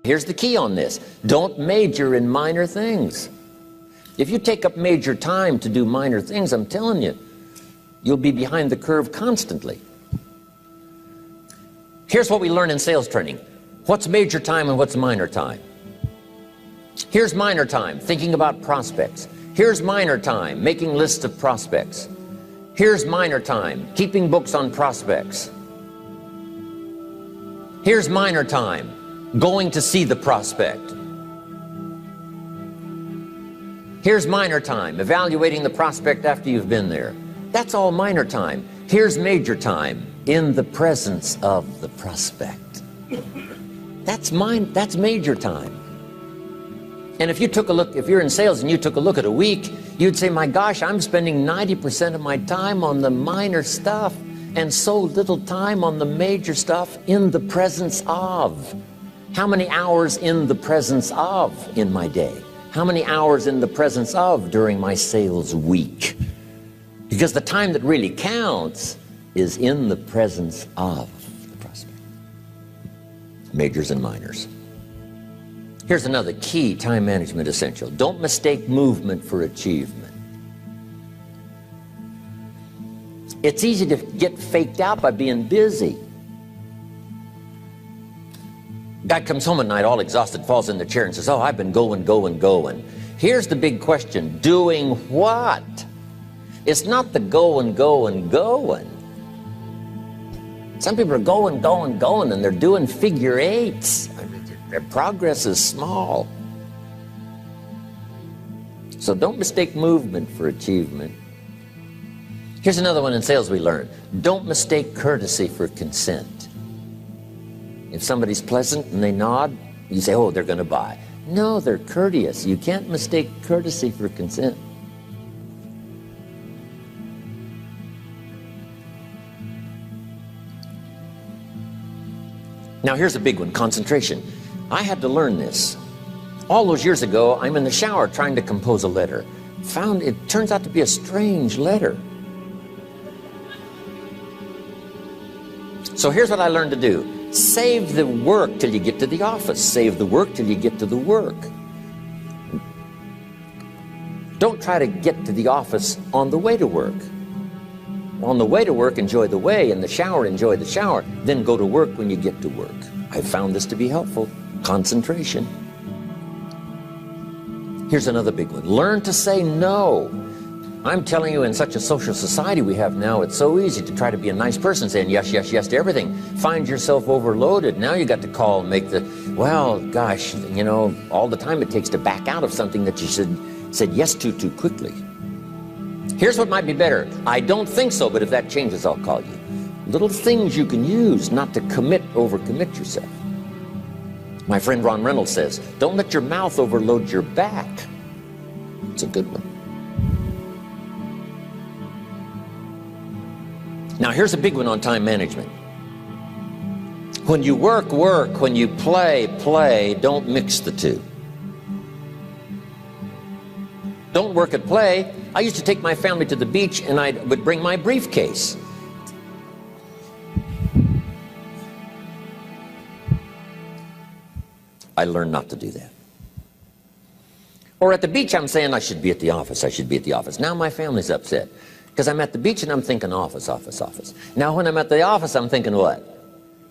Here's the key on this. Don't major in minor things. If you take up major time to do minor things, I'm telling you, you'll be behind the curve constantly. Here's what we learn in sales training. What's major time and what's minor time? Here's minor time, thinking about prospects. Here's minor time, making lists of prospects. Here's minor time, keeping books on prospects. Here's minor time, going to see the prospect. Here's minor time, evaluating the prospect after you've been there. That's all minor time. Here's major time, in the presence of the prospect. That's major time. And if you took a look, if you're in sales and you took a look at a week, you'd say, my gosh, I'm spending 90% of my time on the minor stuff and so little time on the major stuff in the presence of. How many hours in the presence of in my day? How many hours in the presence of during my sales week? Because the time that really counts is in the presence of the prospect. Majors and minors. Here's another key time management essential. Don't mistake movement for achievement. It's easy to get faked out by being busy. Guy comes home at night all exhausted, falls in the chair and says, oh, I've been going. Here's the big question. Doing what? It's not the going. Some people are going, and they're doing figure eights. I mean, their progress is small. So don't mistake movement for achievement. Here's another one in sales we learned. Don't mistake courtesy for consent. If somebody's pleasant and they nod, you say, oh, they're going to buy. No, they're courteous. You can't mistake courtesy for consent. Now here's a big one, concentration. I had to learn this. All those years ago, I'm in the shower trying to compose a letter. Found it turns out to be a strange letter. So here's what I learned to do. Save the work till you get to the office. Save the work till you get to the work. Don't try to get to the office on the way to work. On the way to work, enjoy the way. In the shower, enjoy the shower. Then go to work when you get to work. I found this to be helpful. Concentration. Here's another big one. Learn to say no. I'm telling you, in such a social society we have now, it's so easy to try to be a nice person, saying yes to everything. Find yourself overloaded. Now you got to call and make the, well, gosh, you know, all the time it takes to back out of something that you said yes to too quickly. Here's what might be better. I don't think so, but if that changes, I'll call you. Little things you can use not to overcommit yourself. My friend Ron Reynolds says, don't let your mouth overload your back. It's a good one. Now here's a big one on time management. When you work, when you play, don't mix the two. Don't work at play. I used to take my family to the beach and I would bring my briefcase. I learned not to do that. Or at the beach, I'm saying I should be at the office. Now my family's upset because I'm at the beach and I'm thinking office. Now when I'm at the office, I'm thinking what?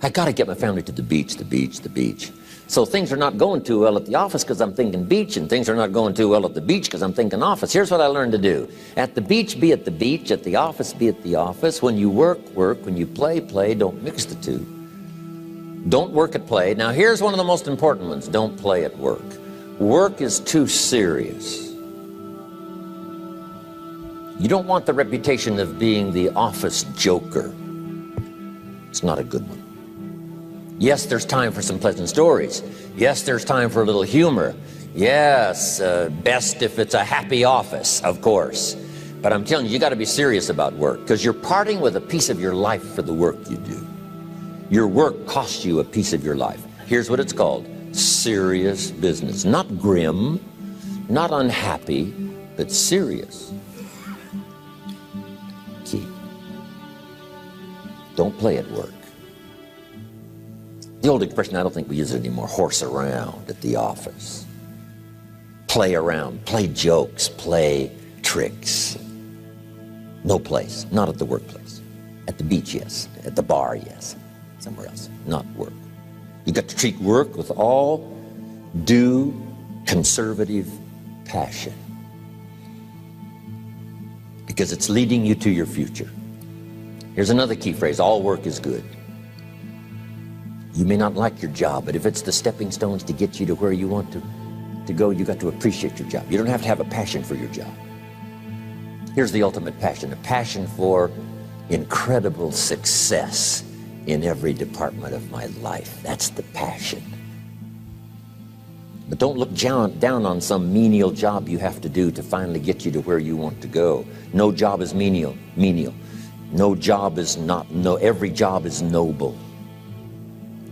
I got to get my family to the beach. So things are not going too well at the office because I'm thinking beach, and things are not going too well at the beach because I'm thinking office. Here's what I learned to do. At the beach, be at the beach. At the office, be at the office. When you work. When you play. Don't mix the two. Don't work at play. Now here's one of the most important ones. Don't play at work. Work is too serious. You don't want the reputation of being the office joker. It's not a good one. Yes, there's time for some pleasant stories. Yes, there's time for a little humor. Yes, best if it's a happy office, of course. But I'm telling you, you got to be serious about work because you're parting with a piece of your life for the work you do. Your work costs you a piece of your life. Here's what it's called. Serious business. Not grim, not unhappy, but serious. Key. Don't play at work. The old expression, I don't think we use it anymore, horse around at the office. Play around, play jokes, play tricks. No place, not at the workplace. At the beach, yes. At the bar, yes. Somewhere else, not work. You got to treat work with all due conservative passion, because it's leading you to your future. Here's another key phrase: all work is good. You may not like your job, but if it's the stepping stones to get you to where you want to go, you got to appreciate your job. You don't have to have a passion for your job. Here's the ultimate passion: a passion for incredible success in every department of my life. That's the passion. But don't look down on some menial job you have to do to finally get you to where you want to go. No job is menial. No job is not, every job is noble.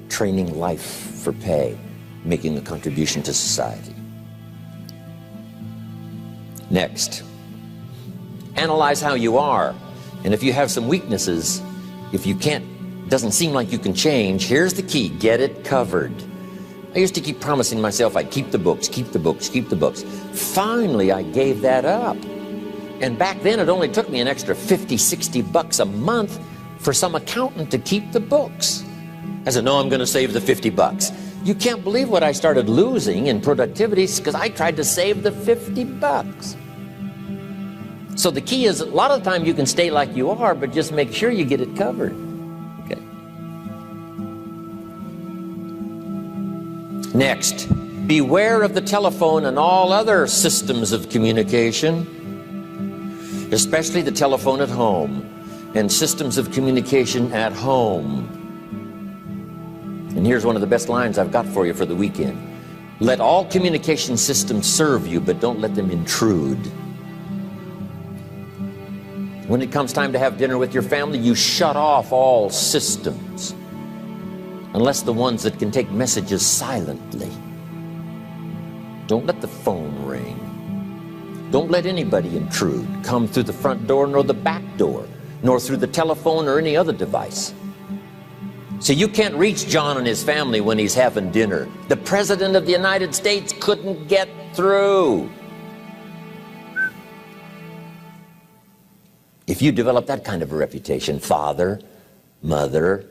Training life for pay, making a contribution to society. Next, analyze how you are. And if you have some weaknesses, if you doesn't seem like you can change, here's the key: get it covered. I used to keep promising myself I'd keep the books, keep the books, keep the books. Finally, I gave that up. And back then, it only took me an extra $50, $60 a month for some accountant to keep the books. I said, no, I'm going to save the $50. You can't believe what I started losing in productivity because I tried to save the $50. So the key is, a lot of the time you can stay like you are, but just make sure you get it covered. Okay. Next, beware of the telephone and all other systems of communication, especially the telephone at home and systems of communication at home. And here's one of the best lines I've got for you for the weekend: let all communication systems serve you, but don't let them intrude. When it comes time to have dinner with your family, you shut off all systems, unless the ones that can take messages silently. Don't let the phone ring. Don't let anybody intrude, come through the front door nor the back door, nor through the telephone or any other device. So you can't reach John and his family when he's having dinner. The President of the United States couldn't get through. If you develop that kind of a reputation, father, mother,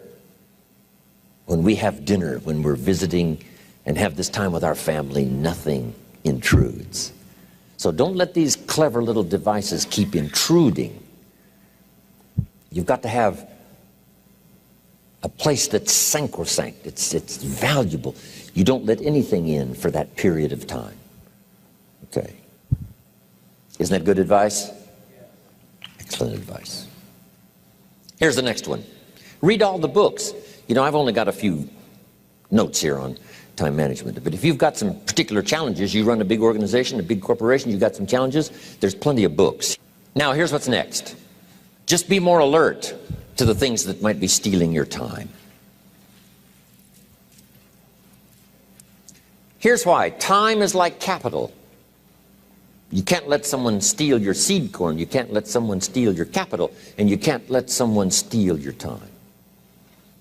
when we have dinner, when we're visiting and have this time with our family, nothing intrudes. So don't let these clever little devices keep intruding. You've got to have a place that's sacrosanct, it's valuable. You don't let anything in for that period of time. Okay. Isn't that good advice? Excellent advice. Here's the next one. Read all the books. You know, I've only got a few notes here on time management, but if you've got some particular challenges, you run a big organization, a big corporation, you've got some challenges, there's plenty of books. Now, here's what's next. Just be more alert to the things that might be stealing your time. Here's why. Time is like capital. You can't let someone steal your seed corn. You can't let someone steal your capital. And you can't let someone steal your time.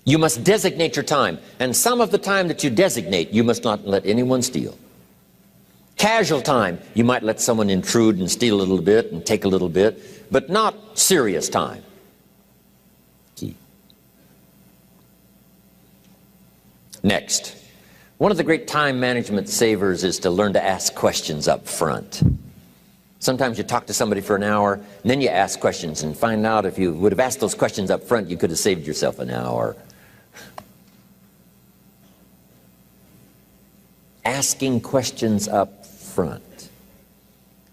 You must designate your time. And some of the time that you designate, you must not let anyone steal. Casual time, you might let someone intrude and steal a little bit and take a little bit, but not serious time. Key. Next, one of the great time management savers is to learn to ask questions up front. Sometimes you talk to somebody for an hour, and then you ask questions and find out if you would have asked those questions up front, you could have saved yourself an hour. Asking questions up front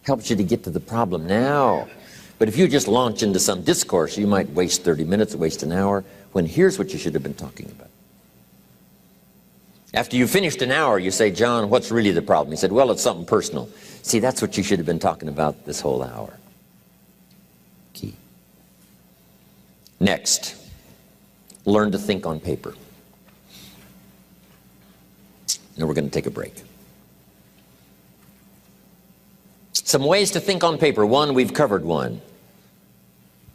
helps you to get to the problem now. But if you just launch into some discourse, you might waste 30 minutes, waste an hour, when here's what you should have been talking about. After you finished an hour, you say, John, what's really the problem? He said, well, it's something personal. See, that's what you should have been talking about this whole hour. Key. Next, learn to think on paper. Now we're going to take a break. Some ways to think on paper. One, we've covered one.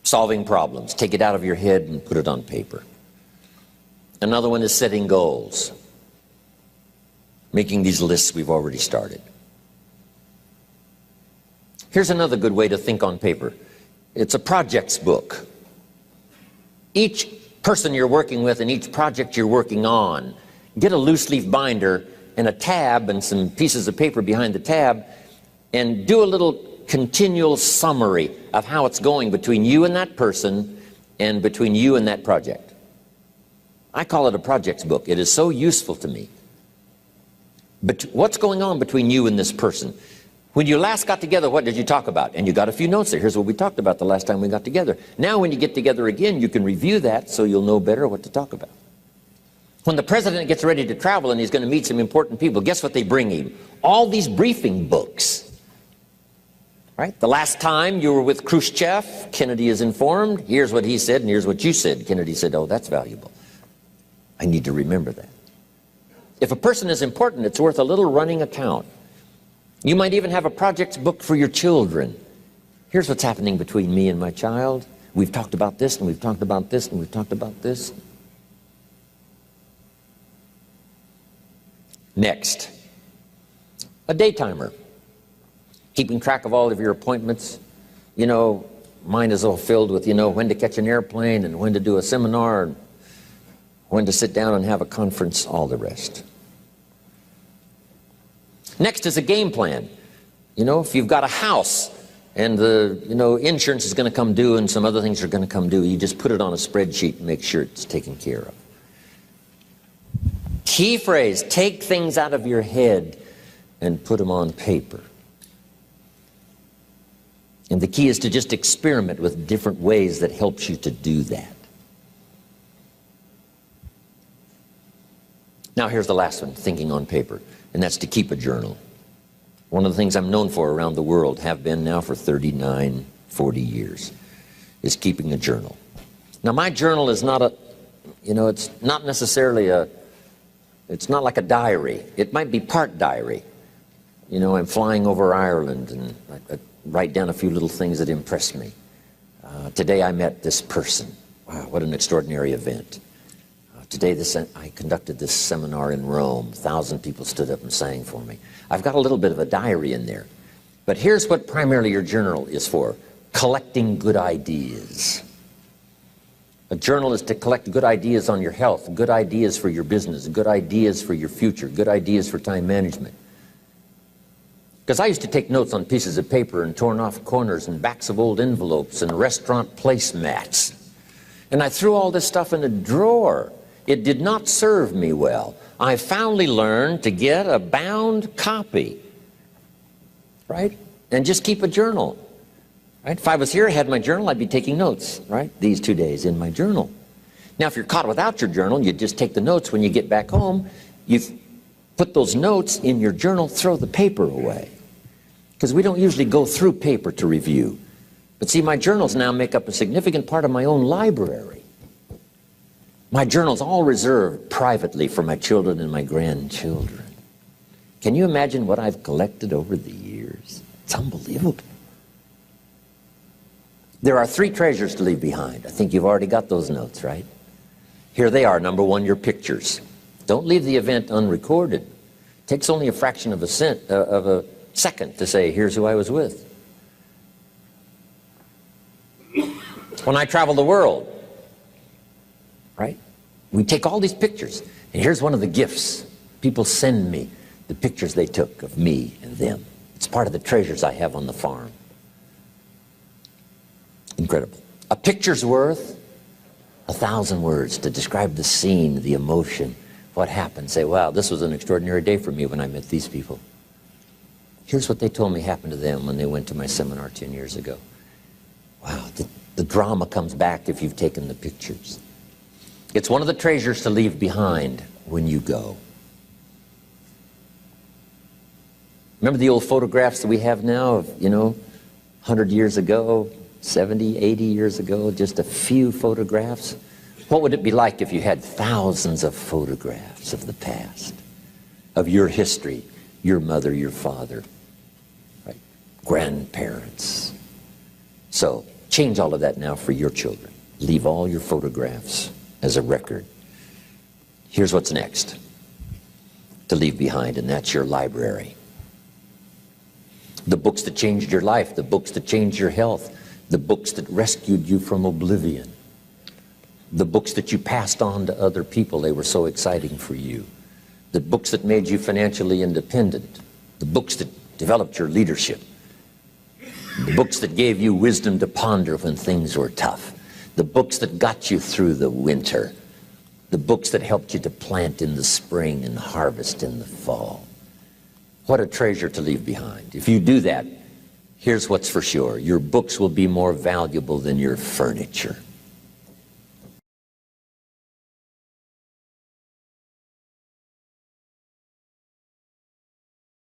Solving problems. Take it out of your head and put it on paper. Another one is setting goals. Making these lists we've already started. Here's another good way to think on paper. It's a projects book. Each person you're working with and each project you're working on, get a loose leaf binder and a tab and some pieces of paper behind the tab, and do a little continual summary of how it's going between you and that person and between you and that project. I call it a projects book. It is so useful to me. But what's going on between you and this person? When you last got together, what did you talk about? And you got a few notes there. Here's what we talked about the last time we got together. Now when you get together again, you can review that so you'll know better what to talk about. When the president gets ready to travel and he's going to meet some important people, guess what they bring him? All these briefing books. Right? The last time you were with Khrushchev, Kennedy is informed. Here's what he said and here's what you said. Kennedy said, oh, that's valuable. I need to remember that. If a person is important, it's worth a little running account. You might even have a projects book for your children. Here's what's happening between me and my child. We've talked about this, and we've talked about this, and we've talked about this. Next, a day timer. Keeping track of all of your appointments. You know, mine is all filled with, you know, when to catch an airplane and when to do a seminar, and when to sit down and have a conference, all the rest. Next is a game plan. You know, if you've got a house and the, insurance is going to come due and some other things are going to come due, you just put it on a spreadsheet and make sure it's taken care of. Key phrase, take things out of your head and put them on paper. And the key is to just experiment with different ways that helps you to do that. Now here's the last one, thinking on paper, and that's to keep a journal. One of the things I'm known for around the world, have been now for 39, 40 years, is keeping a journal. Now my journal is not a, it's not necessarily it's not like a diary. It might be part diary. I'm flying over Ireland and I write down a few little things that impress me. Today I met this person. Wow, what an extraordinary event. Today I conducted this seminar in Rome. 1,000 people stood up and sang for me. I've got a little bit of a diary in there. But here's what primarily your journal is for. Collecting good ideas. A journal is to collect good ideas on your health, good ideas for your business, good ideas for your future, good ideas for time management. Because I used to take notes on pieces of paper and torn off corners and backs of old envelopes and restaurant placemats. And I threw all this stuff in a drawer. It did not serve me well. I finally learned to get a bound copy, right? And just keep a journal, right? If I was here, I had my journal, I'd be taking notes, right? These 2 days in my journal. Now, if you're caught without your journal, you just take the notes when you get back home. You put those notes in your journal, throw the paper away. Because we don't usually go through paper to review. But see, my journals now make up a significant part of my own library. My journal's all reserved privately for my children and my grandchildren. Can you imagine what I've collected over the years? It's unbelievable. There are 3 treasures to leave behind. I think you've already got those notes, right? Here they are. Number 1, your pictures. Don't leave the event unrecorded. It takes only a fraction of a second to say, here's who I was with. When I travel the world, right? We take all these pictures, and here's one of the gifts. People send me the pictures they took of me and them. It's part of the treasures I have on the farm. Incredible. A picture's worth 1,000 words to describe the scene, the emotion, what happened. Say, wow, this was an extraordinary day for me when I met these people. Here's what they told me happened to them when they went to my seminar 10 years ago. Wow, the drama comes back if you've taken the pictures. It's one of the treasures to leave behind when you go. Remember the old photographs that we have now of, 100 years ago, 70, 80 years ago, just a few photographs? What would it be like if you had thousands of photographs of the past, of your history, your mother, your father, right? Grandparents? So change all of that now for your children. Leave all your photographs as a record Here's what's next to leave behind, and that's your library. The books that changed your life, the books that changed your health, the books that rescued you from oblivion, the books that you passed on to other people, they were so exciting for you, the books that made you financially independent, the books that developed your leadership, the books that gave you wisdom to ponder when things were tough, the books that got you through the winter, the books that helped you to plant in the spring and harvest in the fall. What a treasure to leave behind. If you do that, here's what's for sure. Your books will be more valuable than your furniture.